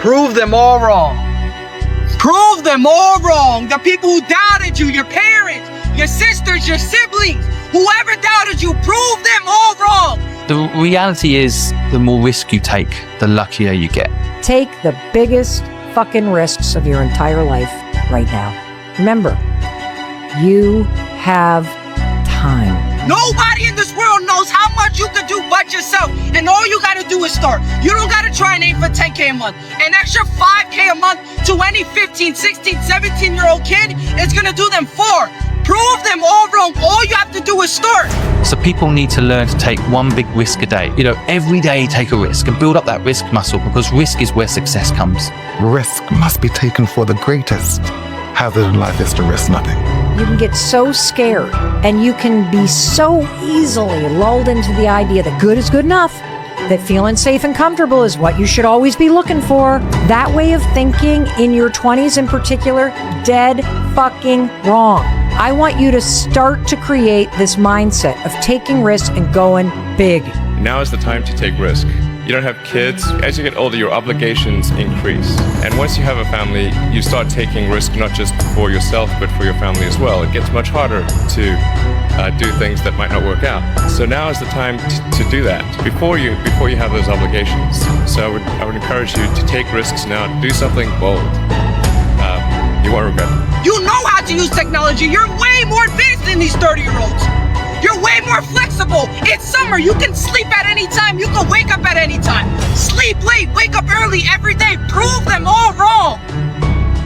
Prove them all wrong. Prove them all wrong. The people who doubted you, your parents, your sisters, your siblings, whoever doubted you, prove them all wrong. The reality is, the more risk you take, the luckier you get. Take the biggest fucking risks of your entire life right now. Remember, you have time. Nobody in this world knows how much you can do but yourself. And all you gotta do is start. You don't gotta try and aim for 10K a month. An extra 5K a month to any 15, 16, 17-year-old kid is gonna do them for. Prove them all wrong. All you have to do is start. So people need to learn to take one big risk a day. Every day take a risk and build up that risk muscle, because risk is where success comes. Risk must be taken for the greatest. Hazard in life is to risk nothing. You can get so scared, and you can be so easily lulled into the idea that good is good enough, that feeling safe and comfortable is what you should always be looking for. That way of thinking in your 20s in particular, dead fucking wrong. I want you to start to create this mindset of taking risks and going big. Now is the time to take risk. You don't have kids. As you get older, your obligations increase. And once you have a family, you start taking risk not just for yourself, but for your family as well. It gets much harder to do things that might not work out. So now is the time to do that before you have those obligations. So I would encourage you to take risks now. Do something bold. You won't regret it. You know how to use technology. You're way more advanced than these 30-year-olds. You're way more flexible. It's summer. You can sleep at any time. You can wake up at any time. Sleep late, wake up early every day. Prove them all wrong.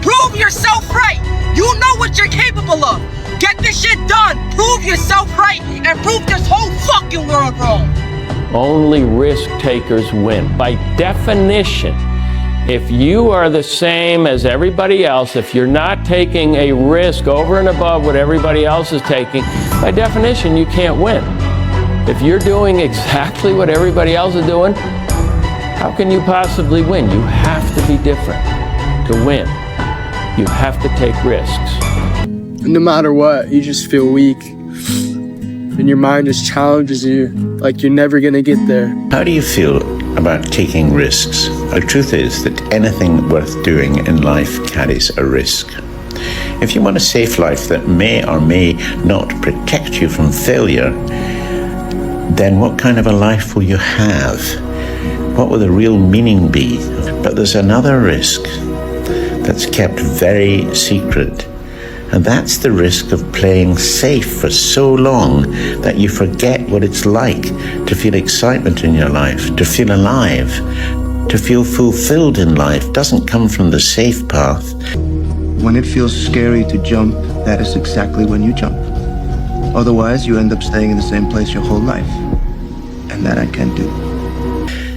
Prove yourself right. You know what you're capable of. Get this shit done. Prove yourself right and prove this whole fucking world wrong. Only risk takers win. By definition, if you are the same as everybody else, if you're not taking a risk over and above what everybody else is taking, by definition, you can't win. If you're doing exactly what everybody else is doing, how can you possibly win? You have to be different to win. You have to take risks. No matter what, you just feel weak. And your mind just challenges you like you're never gonna get there. How do you feel about taking risks? The truth is that anything worth doing in life carries a risk. If you want a safe life that may or may not protect you from failure, then what kind of a life will you have? What will the real meaning be? But there's another risk that's kept very secret. And that's the risk of playing safe for so long that you forget what it's like to feel excitement in your life, to feel alive, to feel fulfilled in life. Doesn't come from the safe path. When it feels scary to jump, that is exactly when you jump. Otherwise, you end up staying in the same place your whole life. And that I can't do.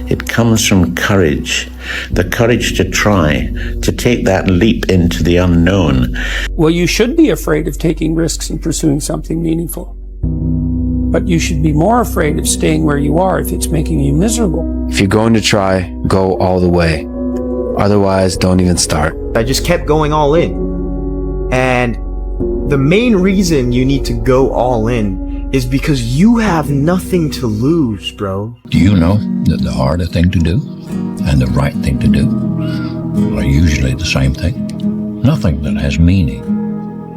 It comes from courage, the courage to try, to take that leap into the unknown. Well, you should be afraid of taking risks and pursuing something meaningful. But you should be more afraid of staying where you are if it's making you miserable. If you're going to try, go all the way. Otherwise, don't even start. I just kept going all in. And the main reason you need to go all in is because you have nothing to lose, bro. Do you know that the harder thing to do and the right thing to do are usually the same thing? Nothing that has meaning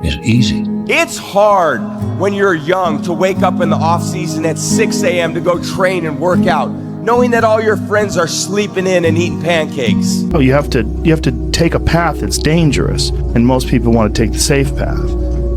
is easy. It's hard when you're young to wake up in the off season at 6 a.m. to go train and work out, knowing that all your friends are sleeping in and eating pancakes. You have to take a path that's dangerous, and most people want to take the safe path.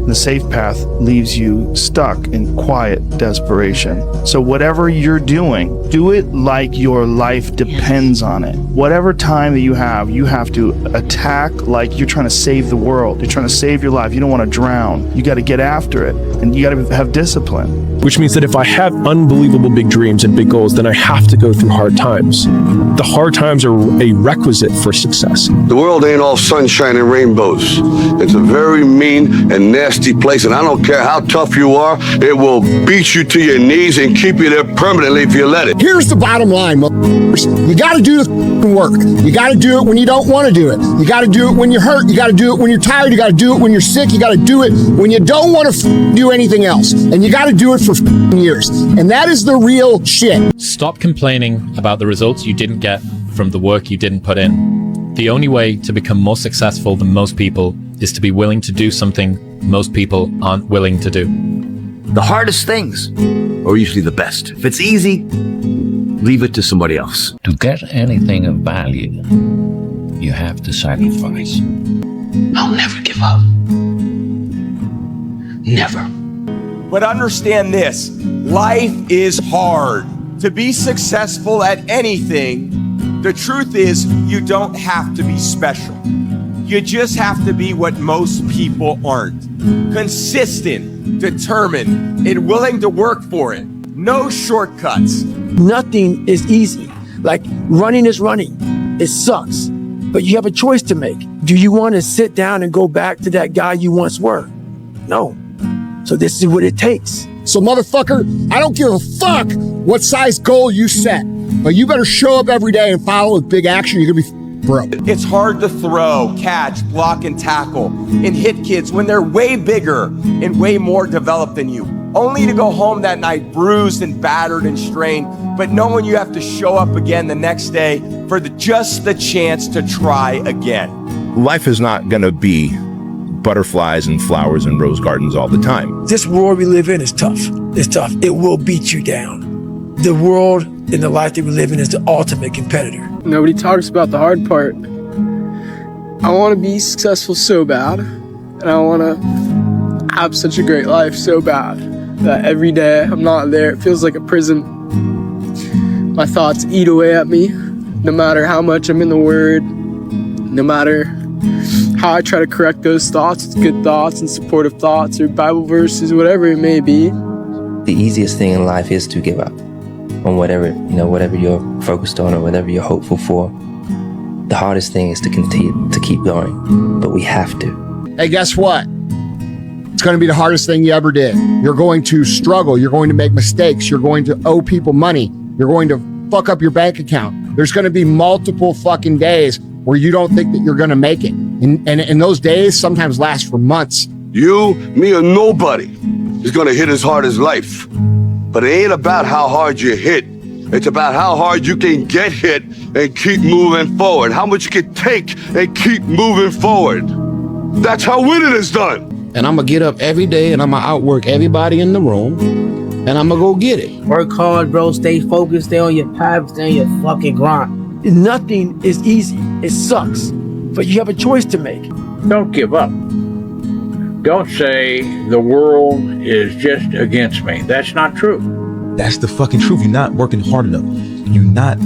The safe path leaves you stuck in quiet desperation. So whatever you're doing, do it like your life depends on it. Whatever time that you have to attack like you're trying to save the world. You're trying to save your life. You don't want to drown. You got to get after it, and you got to have discipline. Which means that if I have unbelievable big dreams and big goals, then I have to go through hard times. The hard times are a requisite for success. The world ain't all sunshine and rainbows. It's a very mean and nasty place, and I don't care how tough you are, it will beat you to your knees and keep you there permanently if you let it. Here's the bottom line, you gotta do the work. You gotta do it when you don't want to do it. You gotta do it when you're hurt. You gotta do it when you're tired. You gotta do it when you're sick. You gotta do it when you don't want to do anything else. And you gotta do it for years. And that is the real shit. Stop complaining about the results you didn't get from the work you didn't put in. The only way to become more successful than most people is to be willing to do something most people aren't willing to do. The hardest things are usually the best. If it's easy, leave it to somebody else. To get anything of value, you have to sacrifice. I'll never give up. Never. But understand this, life is hard. To be successful at anything, the truth is you don't have to be special. You just have to be what most people aren't. Consistent, determined, and willing to work for it. No shortcuts. Nothing is easy. Like running is running. It sucks. But you have a choice to make. Do you want to sit down and go back to that guy you once were? No. So this is what it takes. So motherfucker, I don't give a fuck what size goal you set, but you better show up every day and follow with big action. You're gonna be broke. It's hard to throw, catch, block, and tackle, and hit kids when they're way bigger and way more developed than you. Only to go home that night bruised and battered and strained, but knowing you have to show up again the next day for just the chance to try again. Life is not gonna be butterflies and flowers and rose gardens all the time. This world we live in is tough. It's tough. It will beat you down. The world and the life that we live in is the ultimate competitor. Nobody talks about the hard part. I want to be successful so bad, and I want to have such a great life so bad that every day I'm not there. It feels like a prison. My thoughts eat away at me, no matter how much I'm in the Word, no matter how I try to correct those thoughts with good thoughts and supportive thoughts or Bible verses, whatever it may be. The easiest thing in life is to give up on whatever you're focused on or whatever you're hopeful for. The hardest thing is to continue to keep going, but we have to. Hey, guess what? It's going to be the hardest thing you ever did. You're going to struggle. You're going to make mistakes. You're going to owe people money. You're going to fuck up your bank account. There's going to be multiple fucking days where you don't think that you're going to make it. And those days sometimes last for months. You, me, or nobody is gonna hit as hard as life. But it ain't about how hard you hit. It's about how hard you can get hit and keep moving forward. How much you can take and keep moving forward. That's how winning is done. And I'm gonna get up every day and I'm gonna outwork everybody in the room. And I'm gonna go get it. Work hard, bro. Stay focused. Stay on your path. Stay on your fucking grind. Nothing is easy. It sucks. But you have a choice to make. Don't give up. Don't say the world is just against me. That's not true. That's the fucking truth. You're not working hard enough. You're not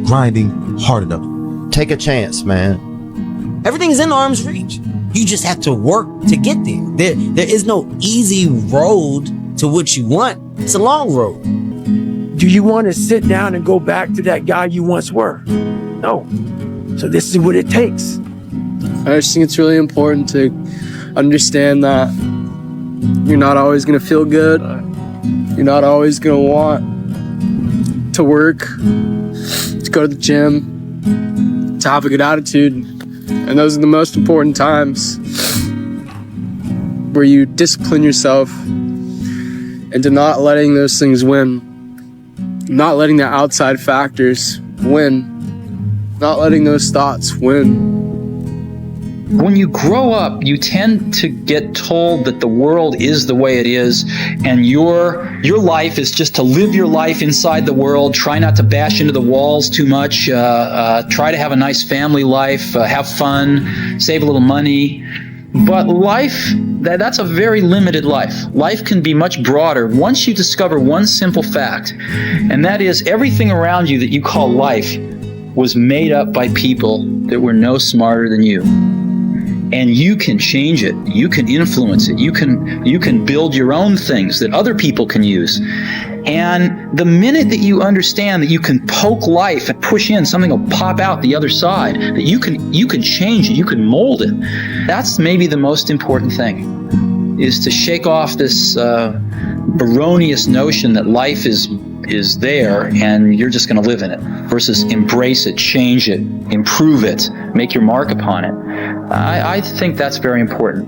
grinding hard enough. Take a chance, man. Everything's in arm's reach. You just have to work to get there. There is no easy road to what you want. It's a long road. Do you want to sit down and go back to that guy you once were? No. So this is what it takes. I just think it's really important to understand that you're not always going to feel good. You're not always going to want to work, to go to the gym, to have a good attitude. And those are the most important times where you discipline yourself into not letting those things win, not letting the outside factors win, not letting those thoughts win. When you grow up, you tend to get told that the world is the way it is, and your life is just to live your life inside the world, try not to bash into the walls too much, try to have a nice family life, have fun, save a little money. But life, that's a very limited life. Life can be much broader once you discover one simple fact, and that is everything around you that you call life was made up by people that were no smarter than you. And you can change it. You can influence it. You can build your own things that other people can use. And the minute that you understand that you can poke life and push in, something will pop out the other side, that you can change it, you can mold it. That's maybe the most important thing, is to shake off this erroneous notion that life is there and you're just going to live in it, versus embrace it, change it, improve it, make your mark upon it. I think that's very important.